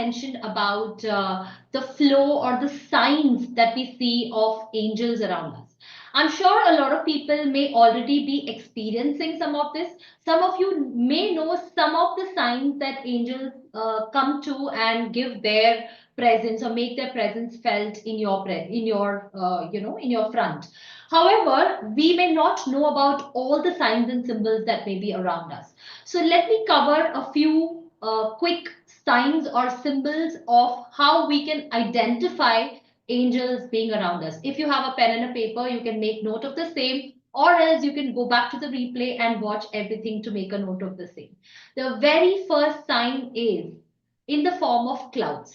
mentioned about the flow or the signs that we see of angels around us. I'm sure a lot of people may already be experiencing some of this. Some of you may know some of the signs that angels come to and give their presence or make their presence felt in your in your front. However, we may not know about all the signs and symbols that may be around us. So let me cover a few quick signs or symbols of how we can identify angels being around us. If you have a pen and a paper, you can make note of the same, or else you can go back to the replay and watch everything to make a note of the same. The very first sign is in the form of clouds.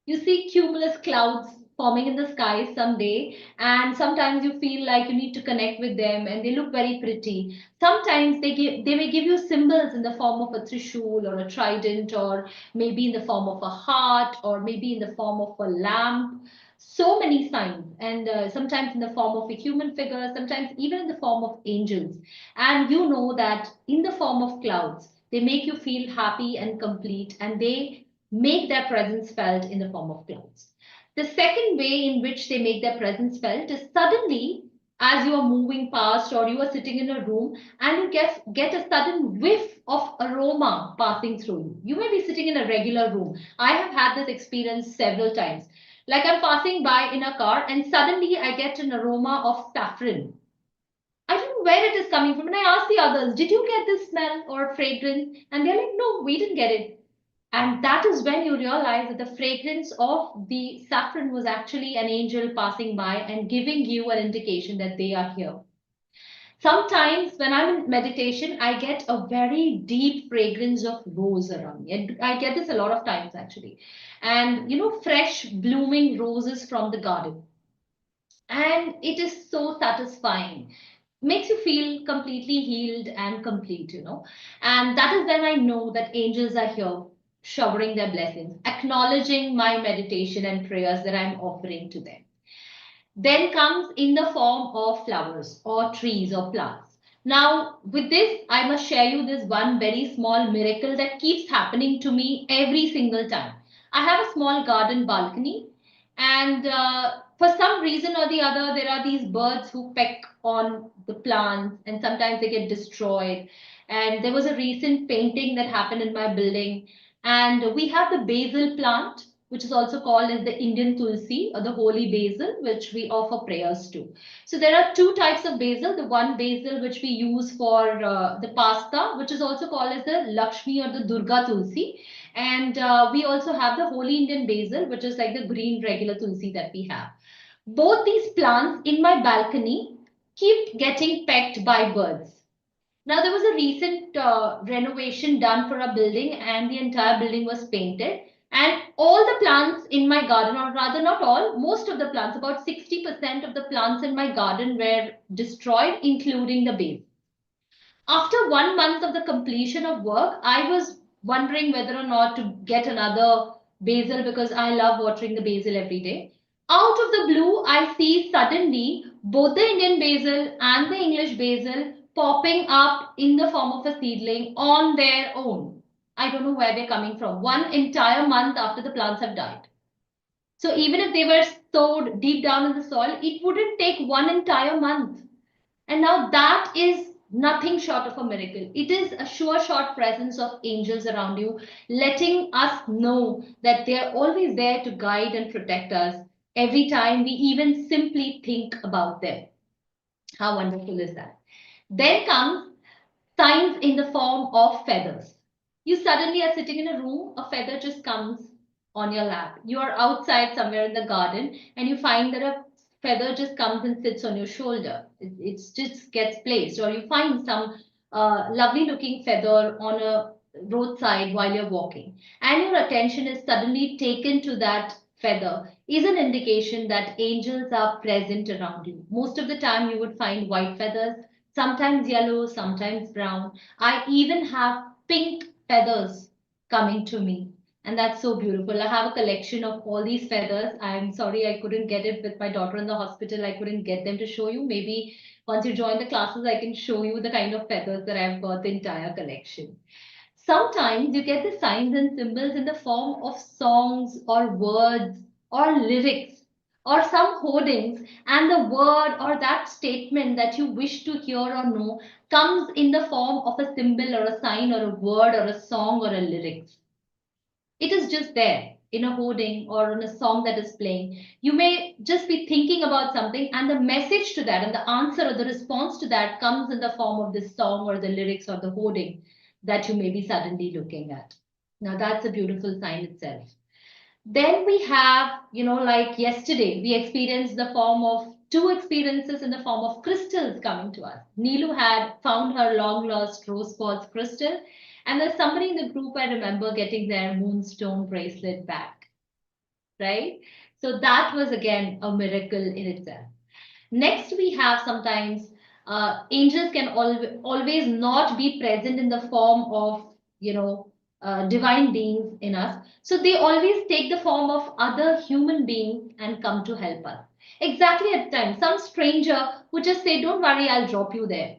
You see cumulus clouds forming in the sky someday, and sometimes you feel like you need to connect with them and they look very pretty. Sometimes they may give you symbols in the form of a trishul or a trident, or maybe in the form of a heart, or maybe in the form of a lamp. So many signs, and sometimes in the form of a human figure, sometimes even in the form of angels. And you know that in the form of clouds, they make you feel happy and complete, and they make their presence felt in the form of clouds. The second way in which they make their presence felt is suddenly, as you are moving past or you are sitting in a room and you get a sudden whiff of aroma passing through you. You may be sitting in a regular room. I have had this experience several times. Like I'm passing by in a car and suddenly I get an aroma of saffron. I don't know where it is coming from. And I asked the others, did you get this smell or fragrance? And they're like, no, we didn't get it. And that is when you realize that the fragrance of the saffron was actually an angel passing by and giving you an indication that they are here. Sometimes when I'm in meditation, I get a very deep fragrance of rose around me. And I get this a lot of times actually. And fresh blooming roses from the garden. And it is so satisfying. Makes you feel completely healed and complete. And that is when I know that angels are here showering their blessings, acknowledging my meditation and prayers that I'm offering to them. Then comes in the form of flowers or trees or plants. Now, with this, I must share you this one very small miracle that keeps happening to me every single time. I have a small garden balcony, and for some reason or the other, there are these birds who peck on the plants, and sometimes they get destroyed. And there was a recent painting that happened in my building, and we have the basil plant, which is also called as the Indian tulsi or the holy basil, which we offer prayers to. So there are two types of basil. The one basil which we use for the pasta, which is also called as the Lakshmi or the Durga tulsi. And we also have the holy Indian basil, which is like the green regular tulsi that we have. Both these plants in my balcony keep getting pecked by birds. Now, there was a recent renovation done for a building, and the entire building was painted. And all the plants in my garden, or rather, not all, most of the plants, about 60% of the plants in my garden were destroyed, including the basil. After 1 month of the completion of work, I was wondering whether or not to get another basil because I love watering the basil every day. Out of the blue, I see suddenly both the Indian basil and the English basil popping up in the form of a seedling on their own. I don't know where they're coming from. One entire month after the plants have died. So even if they were sowed deep down in the soil, it wouldn't take one entire month. And now that is nothing short of a miracle. It is a sure shot presence of angels around you, letting us know that they are always there to guide and protect us every time we even simply think about them. How wonderful is that? Then comes signs in the form of feathers. You suddenly are sitting in a room, a feather just comes on your lap. You are outside somewhere in the garden and you find that a feather just comes and sits on your shoulder. It just gets placed, or you find some lovely looking feather on a roadside while you're walking, and your attention is suddenly taken to that feather, is an indication that angels are present around you. Most of the time, you would find white feathers, sometimes yellow, sometimes brown. I even have pink feathers coming to me. And that's so beautiful. I have a collection of all these feathers. I'm sorry I couldn't get it with my daughter in the hospital. I couldn't get them to show you. Maybe once you join the classes, I can show you the kind of feathers that I've got, the entire collection. Sometimes you get the signs and symbols in the form of songs or words or lyrics or some hoardings, and the word or that statement that you wish to hear or know comes in the form of a symbol or a sign or a word or a song or a lyrics. It is just there in a hoarding or in a song that is playing. You may just be thinking about something, and the message to that and the answer or the response to that comes in the form of this song or the lyrics or the hoarding that you may be suddenly looking at. Now, that's a beautiful sign itself. Then we have, like yesterday, we experienced the form of two experiences in the form of crystals coming to us. Neelu had found her long lost rose quartz crystal, and there's somebody in the group I remember getting their moonstone bracelet back, right? So that was again a miracle in itself. Next, we have sometimes angels can always not be present in the form of, divine beings in us. So they always take the form of other human beings and come to help us. Exactly at the time, some stranger would just say, "Don't worry, I'll drop you there."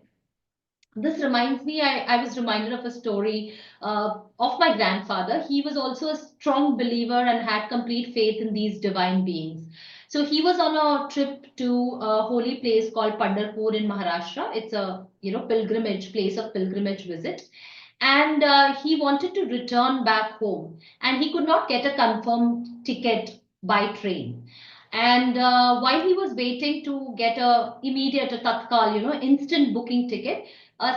This reminds me, I was reminded of a story of my grandfather. He was also a strong believer and had complete faith in these divine beings. So he was on a trip to a holy place called Pandharpur in Maharashtra. It's a pilgrimage place of pilgrimage visit, and he wanted to return back home, and he could not get a confirmed ticket by train. And while he was waiting to get a immediate, a tatkal, instant booking ticket,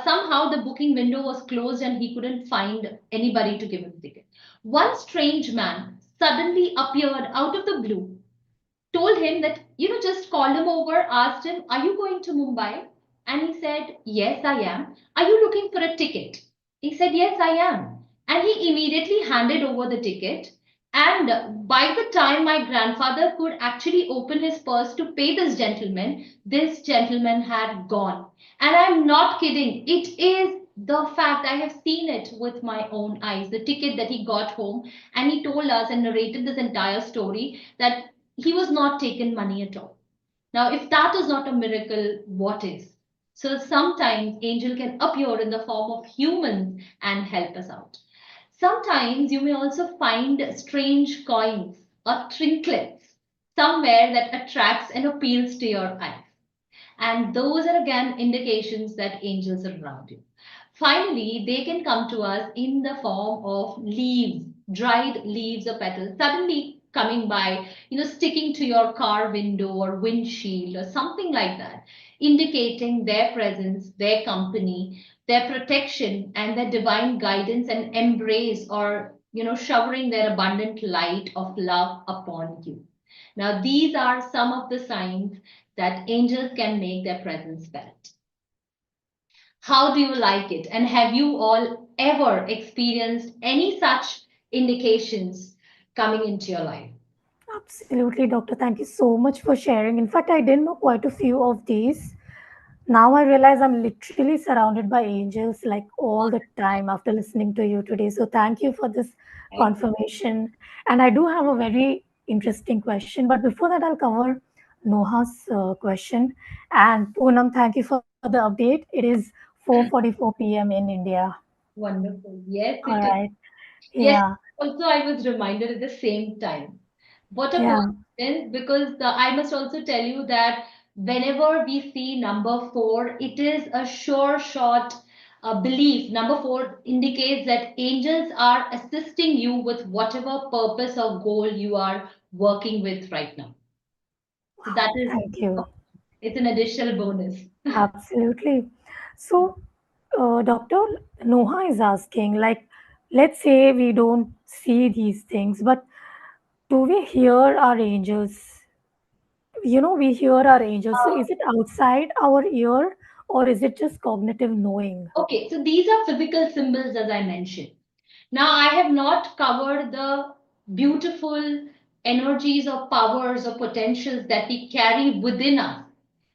somehow the booking window was closed and he couldn't find anybody to give him the ticket. One strange man suddenly appeared out of the blue, told him that, just called him over, asked him, "Are you going to Mumbai?" And he said, "Yes, I am." "Are you looking for a ticket?" He said, "Yes, I am." And he immediately handed over the ticket. And by the time my grandfather could actually open his purse to pay this gentleman had gone. And I'm not kidding. It is the fact. I have seen it with my own eyes. The ticket that he got home, and he told us and narrated this entire story that he was not taken money at all. Now, if that is not a miracle, what is? So sometimes angel can appear in the form of humans and help us out. Sometimes you may also find strange coins or trinkets somewhere that attracts and appeals to your eyes. And those are again indications that angels are around you. Finally, they can come to us in the form of leaves, dried leaves or petals, suddenly coming by, sticking to your car window or windshield or something like that, indicating their presence, their company, their protection, and their divine guidance and embrace, or, showering their abundant light of love upon you. Now, these are some of the signs that angels can make their presence felt. How do you like it? And have you all ever experienced any such indications coming into your life? Absolutely, doctor. Thank you so much for sharing. In fact, I didn't know quite a few of these. Now I realize I'm literally surrounded by angels like all the time after listening to you today. So thank you for this Thank you. confirmation. And I do have a very interesting question. But before that, I'll cover Noha's question. And Poonam, thank you for the update. It is 4:44 p.m. in India. Wonderful. Yes, All it is. right. Yes, Yeah. also I was reminded at the same time. What a Yeah. coincidence, because I must also tell you that whenever we see number four, it is a sure shot belief. Number four indicates that angels are assisting you with whatever purpose or goal you are working with right now. So that is, Thank you. it's an additional bonus. Absolutely. So, Dr. Noha is asking, like, let's say we don't see these things, but do we hear our angels? We hear our angels. So, Uh, is it outside our ear or is it just cognitive knowing? okay, so these are physical symbols as I mentioned. Now, I have not covered the beautiful energies or powers or potentials that we carry within us.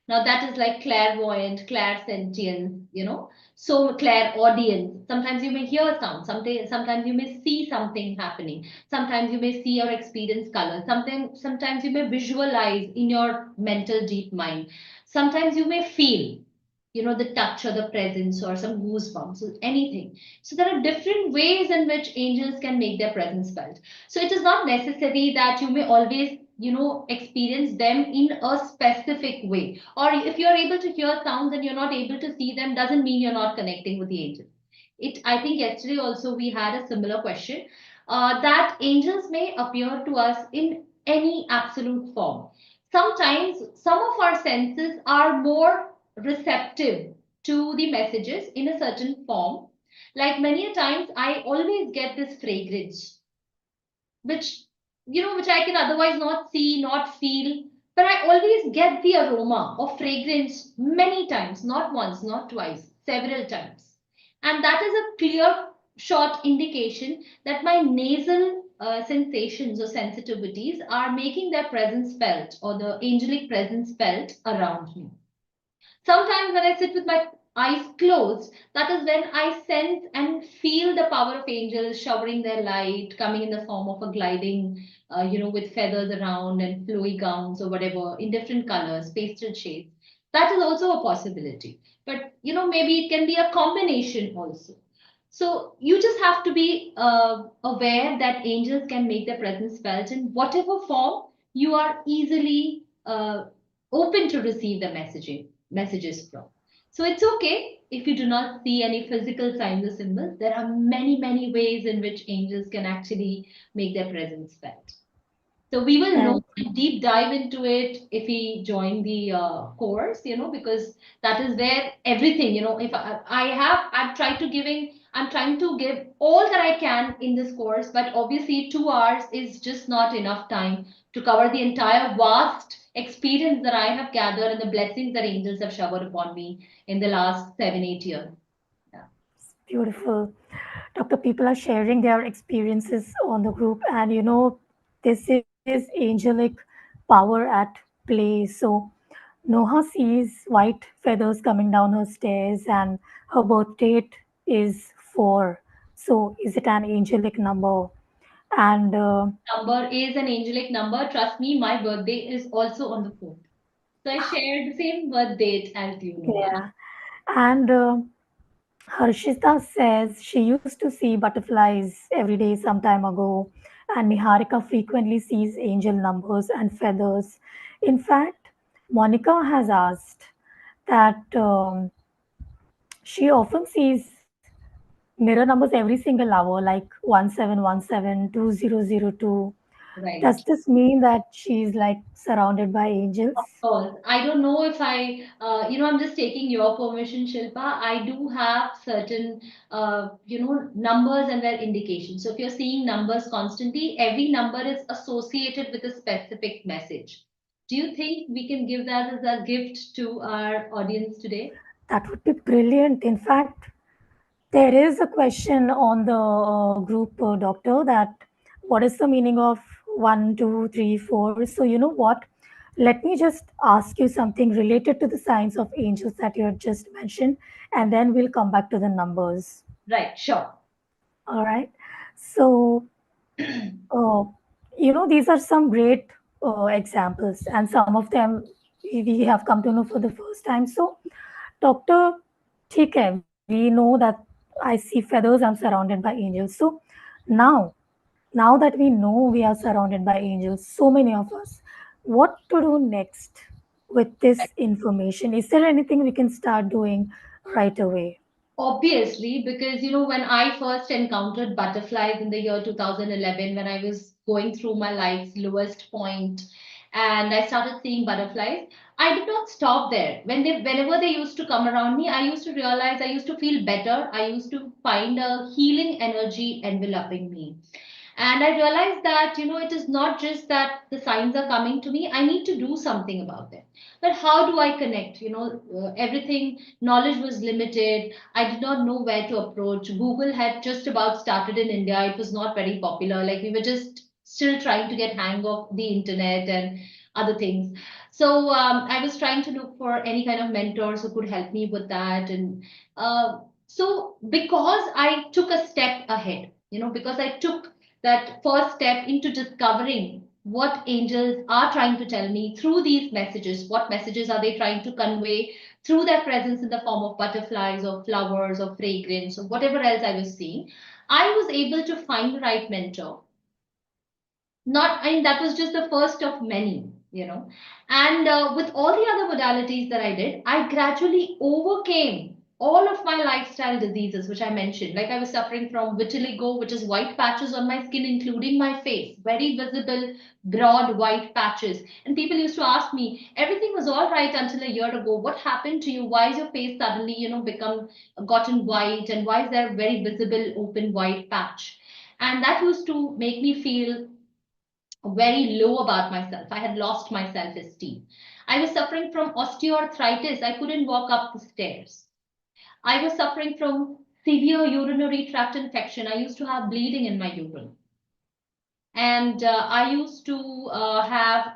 Now, that is like clairvoyant, clairsentience, so clairaudience. Sometimes you may hear sound, sometimes you may see something happening, sometimes you may see or experience color, sometimes you may visualize in your mental deep mind, sometimes you may feel. the touch or the presence or some goosebumps or anything. So there are different ways in which angels can make their presence felt. So it is not necessary that you may always, experience them in a specific way. Or if you're able to hear sounds and you're not able to see them, doesn't mean you're not connecting with the angel. I think yesterday also we had a similar question, that angels may appear to us in any absolute form. Sometimes some of our senses are more receptive to the messages in a certain form. Like many a times, I always get this fragrance, which which I can otherwise not see, not feel, but I always get the aroma of fragrance many times, not once, not twice, several times. And that is a clear short indication that my nasal sensations or sensitivities are making their presence felt, or the angelic presence felt around me. Sometimes when I sit with my eyes closed, that is when I sense and feel the power of angels showering their light, coming in the form of a gliding, with feathers around and flowy gowns or whatever in different colors, pastel shades. That is also a possibility. But, maybe it can be a combination also. So you just have to be aware that angels can make their presence felt in whatever form you are easily open to receive the messages from. So it's okay if you do not see any physical signs or symbols. There are many, many ways in which angels can actually make their presence felt. So we will know Right. and deep dive into it if we join the course, because that is where everything, if I've tried to I'm trying to give all that I can in this course, but obviously 2 hours is just not enough time to cover the entire vast experience that I have gathered and the blessings that angels have showered upon me in the last 7, 8 years. Yeah. Beautiful. Doctor, people are sharing their experiences on the group, and this is angelic power at play. So, Noha sees white feathers coming down her stairs, and her birth date is 4. So, is it an angelic number? And Number is an angelic number. Trust me, my birthday is also on the 4th. So I shared the same birth date as you know. yeah, and Harshita says she used to see butterflies every day some time ago, and Niharika frequently sees angel numbers and feathers. In fact, Monica has asked that she often sees mirror numbers every single hour, like 1717, 2002. Does Right. this mean that she's like surrounded by angels? Of course. I don't know if I'm just taking your permission, Shilpa. I do have certain, numbers and their indications. So if you're seeing numbers constantly, every number is associated with a specific message. Do you think we can give that as a gift to our audience today? That would be brilliant. In fact, there is a question on the group, doctor, that what is the meaning of 1, 2, 3, 4? So, you know what? Let me just ask you something related to the signs of angels that you had just mentioned, and then we'll come back to the numbers. Right, sure. All right. So, uh, these are some great examples, and some of them we have come to know for the first time. So, Doctor, ठीक है, we know that I see feathers, I'm surrounded by angels. So now, now that we know we are surrounded by angels, so many of us, what to do next with this information? Is there anything we can start doing right away? Obviously, because when I first encountered butterflies in the year 2011, when I was going through my life's lowest point, and I started seeing butterflies, I did not stop there. Whenever they used to come around me, I used to realize I used to feel better. I used to find a healing energy enveloping me. And I realized that, it is not just that the signs are coming to me, I need to do something about them. But how do I connect? Everything, knowledge was limited. I did not know where to approach. Google had just about started in India. It was not very popular. Like we were just still trying to get hang of the internet and other things. So I was trying to look for any kind of mentors who could help me with that. And so because I took a step ahead, because I took that first step into discovering. what angels are trying to tell me through these messages. What messages are they trying to convey through their presence in the form of butterflies or flowers or fragrance or whatever else I was seeing? I was able to find the right mentor. Not, I mean, that was just the first of many, you know. And with all the other modalities that I did, I gradually overcame all of my lifestyle diseases, which I mentioned. Like I was suffering from vitiligo, which is white patches on my skin, including my face, very visible, broad white patches. And people used to ask me, everything was all right until a year ago. What happened to you? Why is your face suddenly, become gotten white? And why is there a very visible, open white patch? And that used to make me feel very low about myself. I had lost my self esteem. I was suffering from osteoarthritis. I couldn't walk up the stairs. I was suffering from severe urinary tract infection. I used to have bleeding in my urine. And I used to have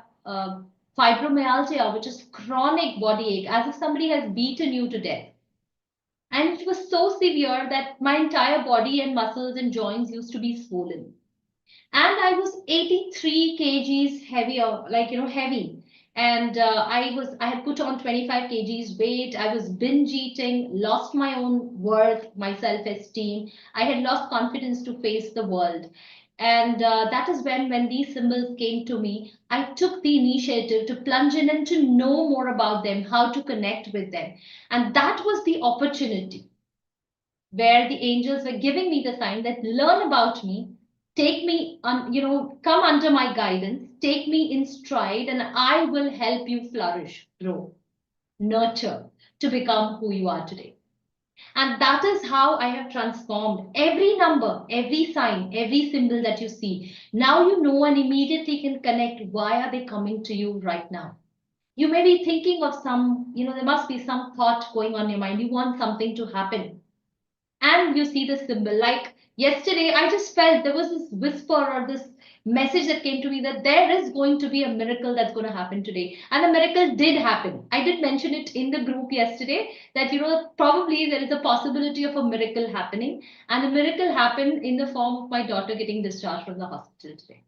fibromyalgia, which is chronic body ache, as if somebody has beaten you to death. And it was so severe that my entire body and muscles and joints used to be swollen. And I was 83 kgs heavier, like heavy. And I had put on 25 kgs weight. I was binge eating, lost my own worth, my self-esteem. I had lost confidence to face the world. And that is when these symbols came to me, I took the initiative to plunge in and to know more about them, how to connect with them. And that was the opportunity where the angels were giving me the sign that learn about me, take me on, come under my guidance, take me in stride, and I will help you flourish, grow, nurture to become who you are today. And that is how I have transformed every number, every sign, every symbol that you see. Now you know and immediately can connect why are they coming to you right now. You may be thinking of some, there must be some thought going on in your mind. You want something to happen and you see the symbol. Like yesterday, I just felt there was this whisper or this message that came to me that there is going to be a miracle that's going to happen today. And the miracle did happen. I did mention it in the group yesterday that, probably there is a possibility of a miracle happening. And the miracle happened in the form of my daughter getting discharged from the hospital today.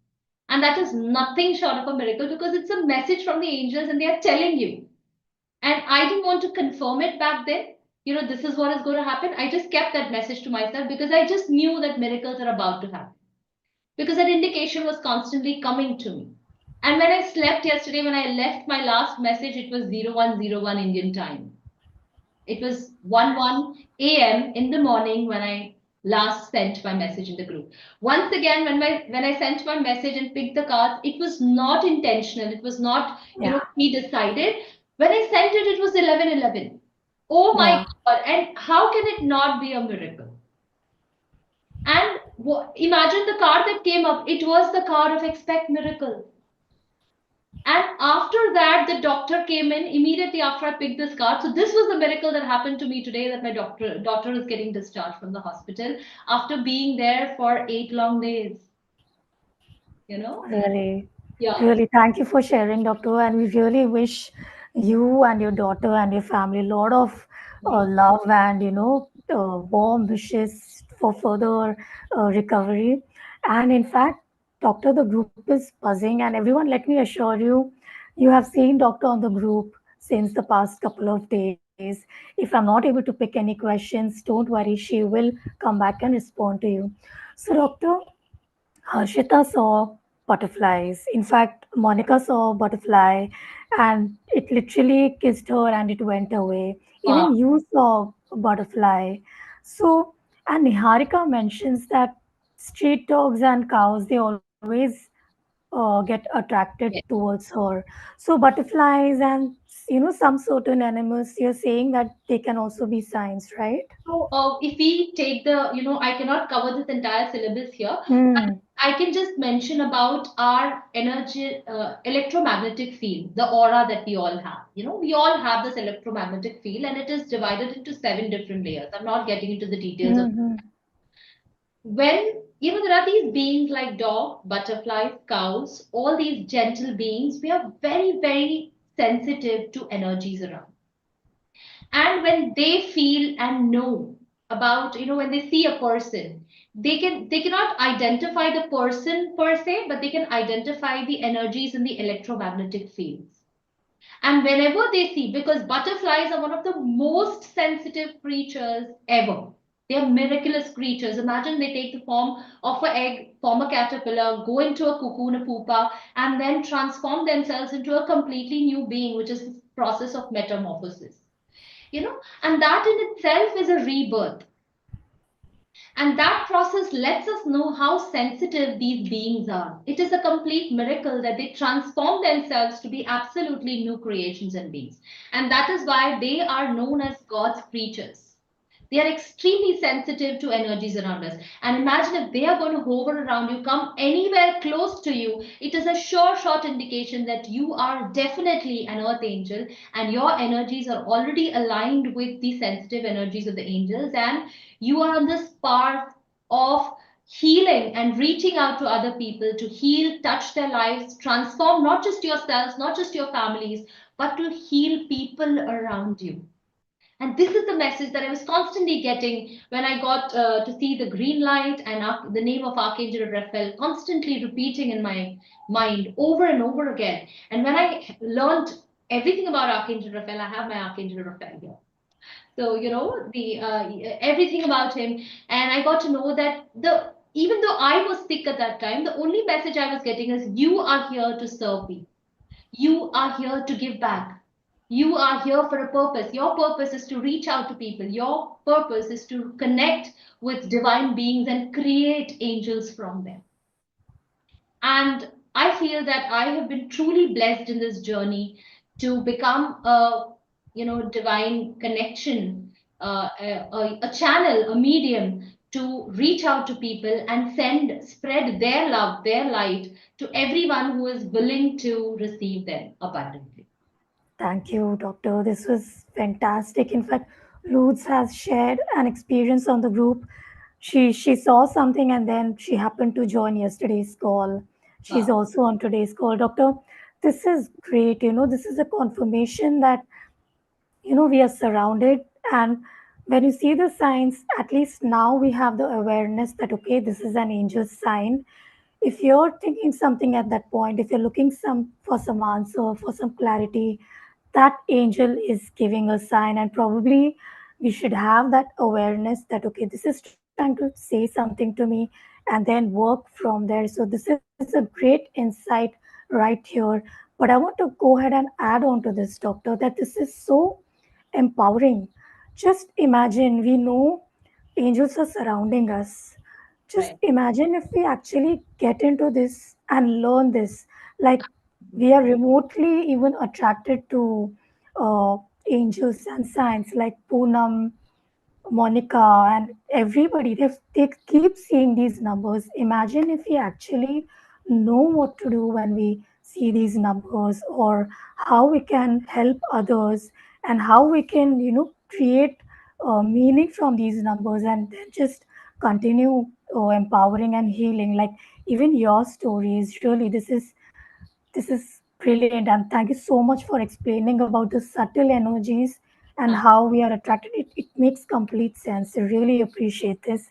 And that is nothing short of a miracle because it's a message from the angels and they are telling you. And I didn't want to confirm it back then. This is what is going to happen. I just kept that message to myself because I just knew that miracles are about to happen. Because that indication was constantly coming to me. And when I slept yesterday, when I left my last message, it was 0101 Indian time. It was 11 a.m. in the morning when I last sent my message in the group. Once again, when I sent my message and picked the cards, it was not intentional. It was not, Yeah, he decided. When I sent it, it was 11:11. Oh my yeah, God. And how can it not be a miracle? And imagine the card that came up. It was the card of expect miracle. And after that, the doctor came in immediately after I picked this card. So this was the miracle that happened to me today that my daughter is getting discharged from the hospital after being there for 8 long days. You know? really. Yeah. Really, thank you for sharing, Doctor. And we really wish you and your daughter and your family a lot of love and warm wishes for further recovery. And in fact, Doctor, the group is buzzing, and everyone, let me assure you, you have seen Doctor on the group since the past couple of days. If I'm not able to pick any questions, don't worry, she will come back and respond to you. So, Doctor, Harshita saw butterflies. In fact, Monica saw a butterfly and it literally kissed her and it went away. Wow. Even you saw a butterfly. So, and Niharika mentions that street dogs and cows, they always get attracted Yeah. towards her. So, butterflies and some certain animals, you're saying that they can also be signs, right? So, if we take I cannot cover this entire syllabus here, but Hmm. I can just mention about our energy, electromagnetic field, the aura that we all have. We all have this electromagnetic field, and it is divided into 7 different layers. I'm not getting into the details of Mm-hmm. when there are these beings like dog, butterflies, cows, all these gentle beings. We are very, very sensitive to energies around. And when they feel and know about, when they see a person, they cannot identify the person per se, but they can identify the energies in the electromagnetic fields. And whenever they see, because butterflies are one of the most sensitive creatures ever. They are miraculous creatures. Imagine they take the form of an egg, form a caterpillar, go into a cocoon, a pupa, and then transform themselves into a completely new being, which is the process of metamorphosis. And that in itself is a rebirth. And that process lets us know how sensitive these beings are. It is a complete miracle that they transform themselves to be absolutely new creations and beings. And that is why they are known as God's creatures. They are extremely sensitive to energies around us. And imagine if they are going to hover around you, come anywhere close to you, it is a sure shot indication that you are definitely an earth angel and your energies are already aligned with the sensitive energies of the angels. And you are on this path of healing and reaching out to other people to heal, touch their lives, transform not just yourselves, not just your families, but to heal people around you. And this is the message that I was constantly getting when I got to see the green light and the name of Archangel Raphael constantly repeating in my mind over and over again. And when I learned everything about Archangel Raphael, I have my Archangel Raphael here. So the everything about him, and I got to know that the even though I was sick at that time, the only message I was getting is you are here to serve me. You are here to give back. You are here for a purpose. Your purpose is to reach out to people. Your purpose is to connect with divine beings and create angels from them. And I feel that I have been truly blessed in this journey to become a divine connection, a channel, a medium to reach out to people and spread their love, their light to everyone who is willing to receive them abundantly. Thank you, doctor. This was fantastic. In fact, Luz has shared an experience on the group. She saw something and then she happened to join yesterday's call. She's Wow. also on today's call. Doctor, this is great. This is a confirmation that we are surrounded, and when you see the signs, at least now we have the awareness that okay, this is an angel sign. If you're thinking something at that point, if you're looking some answer, for some clarity, that angel is giving a sign, and probably we should have that awareness that okay, this is trying to say something to me, and then work from there. So this is a great insight right here. But I want to go ahead and add on to this, doctor, that this is so empowering. Just imagine, we know angels are surrounding us. Just Right. imagine if we actually get into this and learn this. Like, we are remotely even attracted to uh, angels and signs like Poonam, Monica, and everybody. They keep seeing these numbers. Imagine if we actually know what to do when we see these numbers, or how we can help others, and how we can, create meaning from these numbers, and then just continue empowering and healing. Like, even your stories, really, this is brilliant, and thank you so much for explaining about the subtle energies and Uh, how we are attracted. It makes complete sense. I really appreciate this.